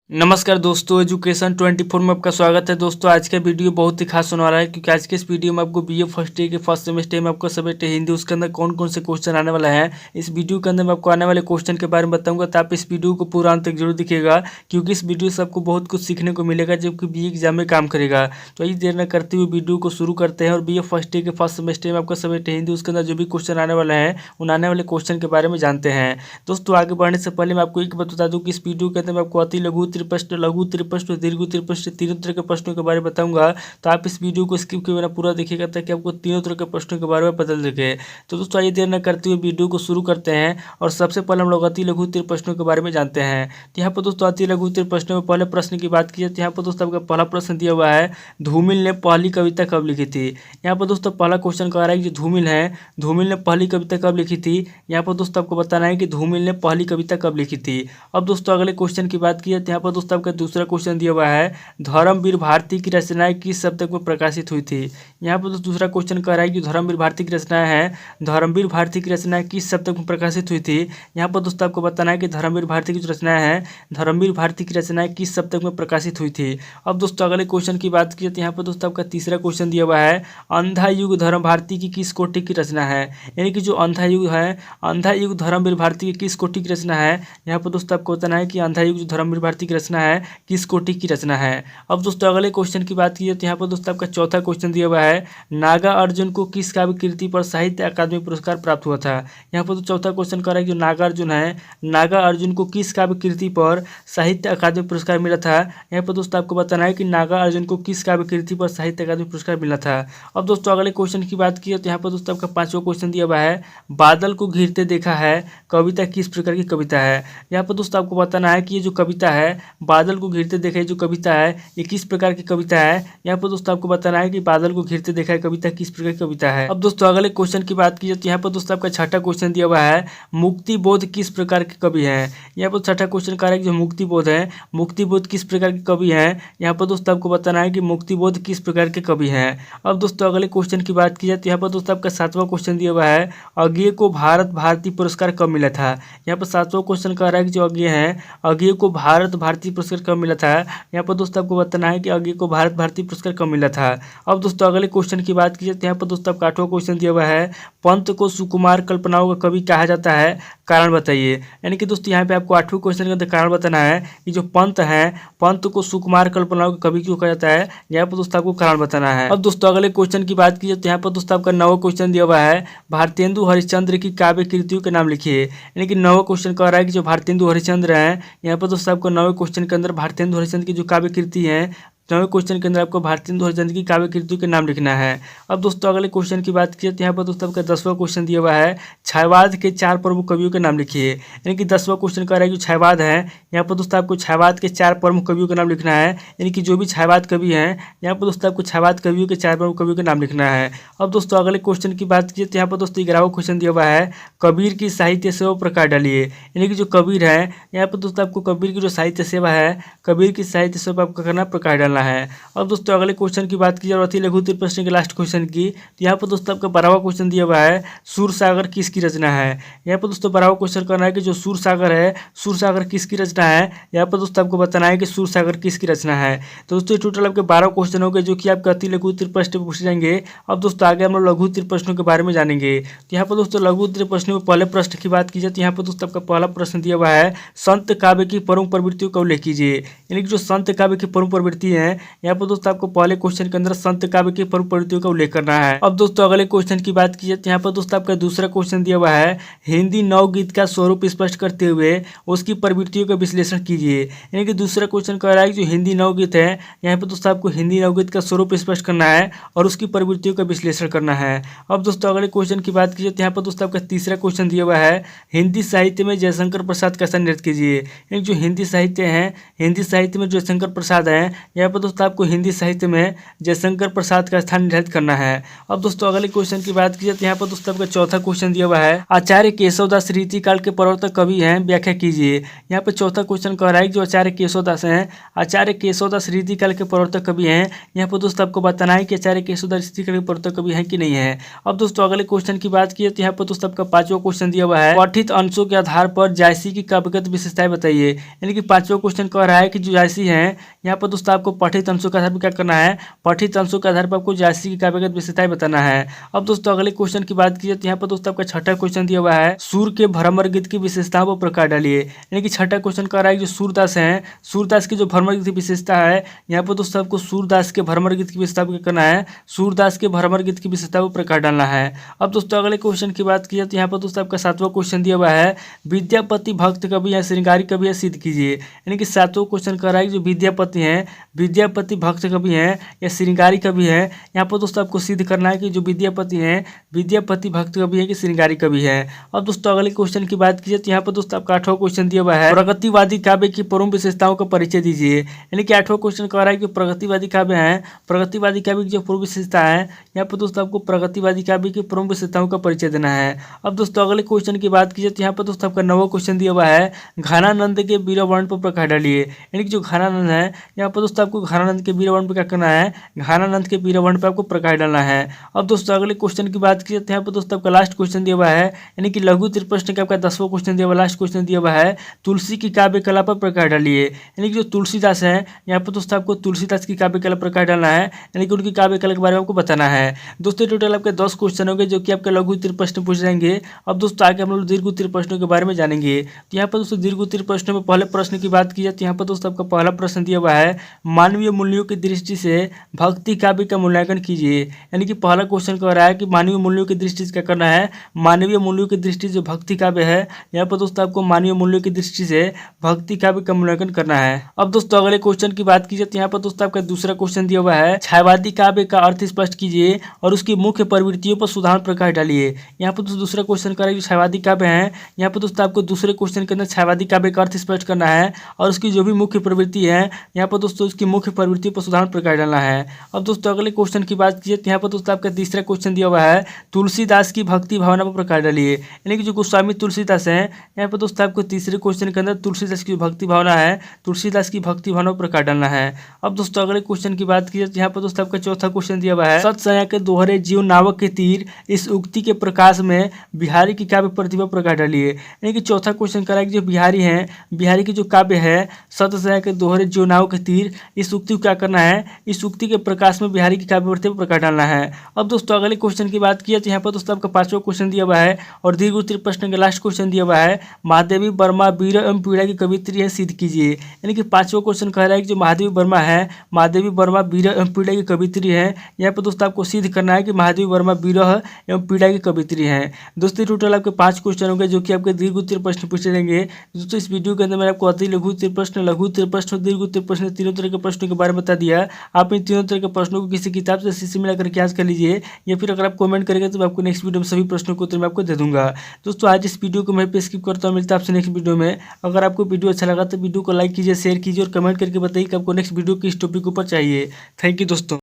नमस्कार दोस्तों, एजुकेशन 24 में आपका स्वागत है। दोस्तों आज का वीडियो बहुत ही खास होने वाला है क्योंकि आज के इस वीडियो में आपको बीए फर्स्ट ईयर के फर्स्ट सेमेस्टर में आपको सब्जेक्ट है हिंदी, उसके अंदर कौन कौन से क्वेश्चन आने वाला है इस वीडियो के अंदर मैं आपको आने वाले क्वेश्चन के बारे में बताऊंगा। तो आप इस वीडियो को पूरा अंत तक जरूर दिखेगा क्योंकि इस वीडियो से आपको बहुत कुछ सीखने को मिलेगा जबकि बीए एग्जाम में काम करेगा। तो इस देर न करते हुए वीडियो को शुरू करते हैं और बीए फर्स्ट ईयर के फर्स्ट सेमेस्टर में आपका सब्जेक्ट है हिंदी, उसके अंदर जो भी क्वेश्चन आने वाला है उन आने वाले क्वेश्चन के बारे में जानते हैं। दोस्तों आगे बढ़ने से पहले मैं आपको एक बात बता दूं कि इस वीडियो के अंदर मैं आपको अति लघु त्रिप्रश्न, लघु त्रिप्रश्न, दीर्घ त्रिप्रश्न, तीनों तरह के प्रश्नों के बारे में बताऊंगा। तो आप इस वीडियो को स्किप किए बिना पूरा देखिएगा ताकि आपको तीनों तरह के प्रश्नों के बारे में पता लगे। तो दोस्तों आइए देर न करते हुए वीडियो को शुरू करते हैं और सबसे पहले हम लोग अति लघु त्रिप्रश्नों के बारे में जानते हैं। तो यहाँ पर दोस्तों अति लघु त्रिप्रश्नों में पहले प्रश्न की बात की जाए तो यहाँ पर दोस्तों आपका पहला प्रश्न दिया हुआ है, धूमिल ने पहली कविता कब लिखी थी। यहाँ पर दोस्तों पहला क्वेश्चन कह रहा है कि जो धूमिल है, धूमिल ने पहली कविता कब लिखी थी। यहाँ पर दोस्तों आपको बताना है कि धूमिल ने पहली कविता कब लिखी थी। अब दोस्तों अगले क्वेश्चन की बात की जाए तो यहाँ पर दोस्तों आपका दूसरा क्वेश्चन दिया हुआ है, धर्मवीर भारती की रचनाएं किस शतक में प्रकाशित हुई थी। यहाँ पर दूसरा क्वेश्चन कह रहा है कि धर्मवीर भारती की रचनाएं हैं, धर्मवीर भारती की रचनाएं किस शतक में प्रकाशित हुई थी। यहाँ पर दोस्तों आपको बताना है कि धर्मवीर भारती की जो रचनाएं हैं, धर्मवीर भारती की रचनाएं किस शतक में प्रकाशित हुई थी। अब दोस्तों अगले क्वेश्चन की बात की तो यहाँ पर दोस्तों आपका तीसरा क्वेश्चन दिया हुआ है, अंधा युग धर्म भारती की किस कोटि की रचना है। यानी कि जो अंधा युग है, अंधा युग धर्मवीर भारती की किस कोटि की रचना है। यहाँ पर दोस्तों आपको बताना है कि अंधा युग जो धर्मवीर भारती की रचना है किस कोटि की रचना है। अब दोस्तों अगले क्वेश्चन की बात की तो यहाँ पर दोस्तों आपका चौथा क्वेश्चन दिया हुआ है, नागा अर्जुन को किस काव्य कृति पर साहित्य अकादमी पुरस्कार प्राप्त हुआ था। यहाँ पर तो चौथा क्वेश्चन कर रहा है कि जो नागा अर्जुन है, नागा अर्जुन को किस काव्य कृति पर साहित्य अकादमी पुरस्कार मिला था। यहाँ पर दोस्तों आपको बताना है कि नागा अर्जुन को किस काव्य कृति पर साहित्य अकादमी पुरस्कार मिला था। अब दोस्तों अगले क्वेश्चन की बात की तो यहाँ पर दोस्तों आपका पांचवा क्वेश्चन दिया हुआ है, बादल को घिरते देखा है कविता किस प्रकार की कविता है। यहाँ पर दोस्तों आपको बताना है कि ये जो कविता है, बादल को घिरते देखा, जो कविता है ये किस प्रकार की कविता है। यहाँ पर दोस्तों आपको बताना है कि बादल को घिरते देखा है कविता किस प्रकार की कविता है। अब दोस्तों अगले क्वेश्चन की बात की जाए तो यहाँ पर दोस्तों आपका छठा क्वेश्चन दिया हुआ है, मुक्ति बोध किस प्रकार के कवि है। यहाँ पर छठा क्वेश्चन कह रहा है कि जो मुक्ति बोध है, मुक्ति बोध किस प्रकार के कवि है। यहाँ पर दोस्तों आपको बताना है कि मुक्ति बोध किस प्रकार के कवि है। अब दोस्तों अगले क्वेश्चन की बात की जाए तो यहाँ पर दोस्तों आपका सातवां क्वेश्चन दिया हुआ है, अज्ञेय को भारत भारती पुरस्कार कब मिला था। यहाँ पर सातवां क्वेश्चन कह रहा है कि जो अज्ञेय है, अज्ञेय को भारत भारती पुरस्कार कब मिला था। यहाँ पर दोस्तों आपको बताना है कि अज्ञेय को भारत भारती पुरस्कार कब मिला था। अब दोस्तों अगले क्वेश्चन की बात की जाए तो यहाँ पर दोस्तों आपका आठवां क्वेश्चन दिया हुआ है, पंत को सुकुमार कल्पनाओं का कवि कहा जाता है, कारण बताइए। यानी कि दोस्तों यहाँ पे आपको आठवें क्वेश्चन के अंदर कारण बताना है कि जो पंत है, पंत को सुकुमार कल्पनाओं का कवि क्यों कहा जाता है। यहाँ पर दोस्तों आपको कारण बताना है। अब दोस्तों अगले क्वेश्चन की बात की जाए तो यहाँ पर दोस्तों आपका नौवां क्वेश्चन दिया हुआ है, भारतेंदु हरिश्चंद्र की काव्य कृतियों के नाम लिखिए। यानी कि नौवां क्वेश्चन कह रहा है कि जो भारतेंदु हरिश्चंद्र हैं, यहाँ पर दोस्तों आपको नौवें क्वेश्चन के अंदर भारतेंदु हरिश्चंद्र की जो काव्य कृति है, नौवें क्वेश्चन के अंदर आपको भारतेंदु हरिश्चंद्र की काव्य कृतियों के नाम लिखना है। अब दोस्तों अगले क्वेश्चन की बात की तो यहाँ पर दोस्तों आपका 10वां क्वेश्चन दिया हुआ है, छायावाद के 4 प्रमुख कवियों के नाम लिखिए। यानी कि 10वां क्वेश्चन कह रहा है कि छायावाद है, यहाँ पर दोस्तों आपको छायावाद के 4 प्रमुख कवियों का नाम लिखना है। यानी कि जो भी छायावाद कवि हैं, यहाँ पर दोस्तों आपको छायावाद कवियों के 4 प्रमुख कवियों के नाम लिखना है। अब दोस्तों अगले क्वेश्चन की बात की तो यहाँ पर दोस्तों 11वां क्वेश्चन दिया हुआ है, कबीर की साहित्य सेवा प्रकार डालिए। यानी कि जो कबीर है, यहाँ पर दोस्तों आपको कबीर की जो साहित्य सेवा है, कबीर की साहित्य सेवा आपको करना प्रकार डालना है। अब दोस्तों अगले क्वेश्चन की बात की जाए अति लघु त्रिप्रश्न के लास्ट क्वेश्चन की तो यहाँ पर दोस्तों आपका 12वां क्वेश्चन दिया हुआ है, सूरसागर किसकी रचना है। यहाँ पर दोस्तों 12वां क्वेश्चन करना है कि जो सूरसागर है, सूरसागर किसकी रचना है। यहाँ पर दोस्तों आपको बताना है कि सूरसागर किसकी रचना है। तो दोस्तों टोटल आपके 12 क्वेश्चन हो गए जो कि आपके अति लघु त्रिप्रश्न पूछे जाएंगे। अब दोस्तों आगे हम लोग लघु त्रिप्रश्नों के बारे में जानेंगे। तो यहाँ पर दोस्तों लघु त्रिप्रश्न में पहले प्रश्न की बात की जाए तो यहाँ पर दोस्तों आपका पहला प्रश्न दिया हुआ है, संत काव्य की प्रमुख प्रवृत्तियों को उल्लेख कीजिए। यानी कि जो संत काव्य की प्रमुख प्रवृत्ति है, यहाँ पर दोस्तों आपको पहले क्वेश्चन के अंदर संत काव्य की प्रमुख प्रवृत्तियों का उल्लेख करना है। अब दोस्तों अगले क्वेश्चन की बात की जाए तो यहाँ पर दोस्तों आपका दूसरा क्वेश्चन दिया हुआ है, हिंदी नवगीत का स्वरूप स्पष्ट करते हुए उसकी प्रवृत्तियों का विश्लेषण कीजिए। यानी कि दूसरा क्वेश्चन कह रहा है कि जो हिंदी नवगीत है, यहाँ पर दोस्तों आपको हिंदी नवगीत का स्वरूप स्पष्ट करना है और उसकी प्रवृत्तियों का विश्लेषण करना है। अब दोस्तों अगले क्वेश्चन की बात की जाए तो यहाँ पर दोस्तों आपका तीसरा क्वेश्चन दिया हुआ है, हिंदी साहित्य में जयशंकर प्रसाद कैसा नृत्य कीजिए। यानी जो हिंदी साहित्य है, हिंदी साहित्य में जयशंकर प्रसाद है, यहाँ पर पर दोस्तों आपको हिंदी साहित्य में जयशंकर प्रसाद का स्थान निर्धारित करना है। अब दोस्तों अगले क्वेश्चन की बात की जाए तो यहाँ पर दोस्तों आपका चौथा क्वेश्चन दिया हुआ है, आचार्य केशवदास रीतिकाल के प्रवर्तक कवि हैं, व्याख्या कीजिए। यहाँ पर चौथा क्वेश्चन कह रहा है जो आचार्य केशवदास हैं, आचार्य केशवदास रीतिकाल के प्रवर्तक कवि हैं। यहाँ पर दोस्तों आपको बताना है कि आचार्य केशवदास रीतिकाल के प्रवर्तक कवि हैं कि नहीं है। अब दोस्तों अगले क्वेश्चन की बात की तो यहाँ पर दोस्तों आपका पांचवा क्वेश्चन दिया हुआ है, पठित अंशों के आधार पर जायसी की काव्यगत विशेषताएं बताइए। यानी कि पांचवा क्वेश्चन कह रहा है कि जो जायसी हैं, यहाँ पर दोस्तों आपको पठित अंशों के आधार पर क्या करना है, पठित अंशों के आधार पर आपको जायसी की काव्यगत विशेषताएं बताना है। अब दोस्तों अगले क्वेश्चन की बात की जाए तो यहाँ पर दोस्तों आपका छठा क्वेश्चन दिया हुआ है, सूर के भ्रमर गीत की विशेषताओं पर प्रकाश डालिए। यानी कि छठा क्वेश्चन कह रहा है जो सूरदास हैं, सूरदास की जो भ्रमर गीत की विशेषता है, यहाँ पर दोस्तों आपको सूरदास के भ्रमर गीत की विशेषता क्या करना है, सूरदास के भ्रमर गीत की विशेषता पर प्रकाश डालना है। अब दोस्तों अगले क्वेश्चन की बात की जाए तो यहाँ पर दोस्तों आपका सातवां क्वेश्चन दिया हुआ है, विद्यापति भक्त कवि या श्रृंगारी कवि सिद्ध कीजिए। यानी कि सातवां क्वेश्चन कह रहा है जो विद्यापति हैं, विद्यापति भक्त कवि हैं या श्रृंगारी कवि हैं। यहाँ पर दोस्तों आपको सिद्ध करना है कि जो विद्यापति हैं, विद्यापति भक्त कवि है कि श्रृंगारी कवि है। अब दोस्तों अगले क्वेश्चन की बात की जाए तो यहाँ पर दोस्तों आपका आठवां क्वेश्चन दिया हुआ है, प्रगतिवादी काव्य की प्रमुख विशेषताओं का परिचय दीजिए। यानी कि आठवां क्वेश्चन कह रहा है कि प्रगतिवादी काव्य हैं, प्रगतिवादी काव्य की जो पूर्व विशेषता है, यहाँ पर दोस्तों आपको प्रगतिवादी काव्य की प्रमुख विशेषताओं का परिचय देना है। अब दोस्तों अगले क्वेश्चन की बात की जाए तो यहाँ पर दोस्तों आपका नौवां क्वेश्चन दिया हुआ है, घनानंद के वीरवर्ण पर प्रकाश डालिए। यानी कि जो घनानंद है, यहाँ पर दोस्तों आपको घनानंद के वीरवर्ण पर क्या करना है, घनानंद के वीरवर्ण पर आपको प्रकाश डालना है। अब दोस्तों अगले क्वेश्चन की बात की जाए तो यहाँ पर दोस्तों आपका लास्ट क्वेश्चन दिया हुआ है, यानी कि लघु त्रिप्रश्न का आपका 10वां क्वेश्चन दिया हुआ, लास्ट क्वेश्चन दिया हुआ है, तुलसी की काव्य कला पर प्रकाश डालिए। यानी कि जो तुलसीदास है, यहाँ पर दोस्तों आपको तुलसीदास की काव्य कला पर प्रकाश डालना है, यानी कि उनकी काव्य कला के बारे में आपको बताना है। दोस्तों टोटल आपके 10 क्वेश्चन होंगे जो कि आपके लघु त्रिप्रश्न पूछ जाएंगे। अब दोस्तों आगे हम लोग दीर्घ त्रिप्रश्नों के बारे में जानेंगे। तो यहाँ पर दोस्तों दीर्घ त्रिप्रश्नों में पहले प्रश्न की बात की जाए तो यहाँ पर दोस्तों आपका पहला प्रश्न दिया हुआ है, मानवीय मूल्यों की दृष्टि से भक्ति काव्य का मूल्यांकन कीजिए। यानी कि पहला क्वेश्चन कह रहा है कि मानवीय मूल्यों की दृष्टि से क्या करना है, मानवीय मूल्यों की दृष्टि से भक्ति काव्य है, यहाँ पर दोस्तों आपको मानवीय मूल्यों की दृष्टि से भक्ति काव्य का मूल्यांकन करना है। अब दोस्तों अगले क्वेश्चन की बात की जाए तो यहाँ पर दोस्तों आपका दूसरा क्वेश्चन दिया हुआ है, छायावादी काव्य का अर्थ स्पष्ट कीजिए और उसकी मुख्य प्रवृत्तियों पर सुधार प्रकाश डालिए। यहाँ पर दोस्तों दूसरा क्वेश्चन कर रहा है छायावादी काव्य है, यहाँ पर दोस्तों आपको दूसरे क्वेश्चन के अंदर छायावादी काव्य का अर्थ स्पष्ट करना है और उसकी जो भी मुख्य प्रवृत्ति है, यहाँ पर दोस्तों उसकी मुख्य प्रवृत्ति पर सुधार प्रकाश डालना है। अब दोस्तों अगले क्वेश्चन की बात की जाए तो यहाँ पर दोस्तों आपका तीसरा क्वेश्चन दिया हुआ है, तुलसीदास की भक्ति भावना पर प्रकाश डालिए। यानी कि जो गोस्वामी तुलसीदास हैं, यहाँ पर दोस्तों आपको तीसरे क्वेश्चन के अंदर तुलसीदास की भक्ति भावना है, तुलसीदास की भक्ति भावना पर प्रकाश डालना है। अब दोस्तों अगले क्वेश्चन की बात की जाए तो यहाँ पर दोस्तों आपका चौथा क्वेश्चन दिया हुआ है, सत्सया के दोहरे जीव नावक के तीर, इस उक्ति के प्रकाश में बिहारी की काव्य प्रतिभा प्रकाश डालिए। यानी कि चौथा क्वेश्चन करा कि जो बिहारी हैं, बिहारी की जो काव्य है सत्सया के दोहरे जीव नावक के तीर, इस उक्ति को क्या करना है, इस उक्ति के प्रकाश में बिहारी की काव्य प्रतिभा प्रकाश डालना है। अब दोस्तों अगले क्वेश्चन की बात की तो यहाँ पर दोस्तों आपका पांचवा क्वेश्चन दिया हुआ है और दीर्घ उत्तरीय प्रश्न का लास्ट क्वेश्चन दिया हुआ है, महादेवी वर्मा वीर एवं पीड़ा की कवित्री है, सिद्ध कीजिए। यानी कि पांचवा क्वेश्चन कह रहा है कि जो महादेवी वर्मा है, महादेवी वर्मा वीर एवं पीड़ा की कवित्री है, यहाँ पर दोस्तों आपको सिद्ध करना है कि महादेवी वर्मा विरह एवं पीड़ा की कवित्री है। दोस्तों टोटल आपके 5 क्वेश्चन होंगे जो कि आपके दीर्घ उत्तरीय प्रश्न पूछे जाएंगे। दोस्तों इस वीडियो के अंदर मैंने आपको अति लघु उत्तरीय प्रश्न, लघु उत्तरीय प्रश्न और दीर्घ उत्तरीय प्रश्न तीनों तरह के प्रश्नों के बारे में बता दिया। आप इन तीनों तरह के प्रश्नों को किसी किताब से शीशी में लाकर याद कर लीजिए, या फिर अगर आप कमेंट करेंगे तो मैं आपको नेक्स्ट वीडियो में सभी प्रश्नों को उत्तर मैं आपको दे दूंगा। दोस्तों आज इस वीडियो को मैं पे स्किप करता हूँ, मिलता है आपसे नेक्स्ट वीडियो में। अगर आपको वीडियो अच्छा लगा तो वीडियो को लाइक कीजिए, शेयर कीजिए और कमेंट करके बताइए कि आपको नेक्स्ट वीडियो किस टॉपिक के ऊपर चाहिए। थैंक यू दोस्तों।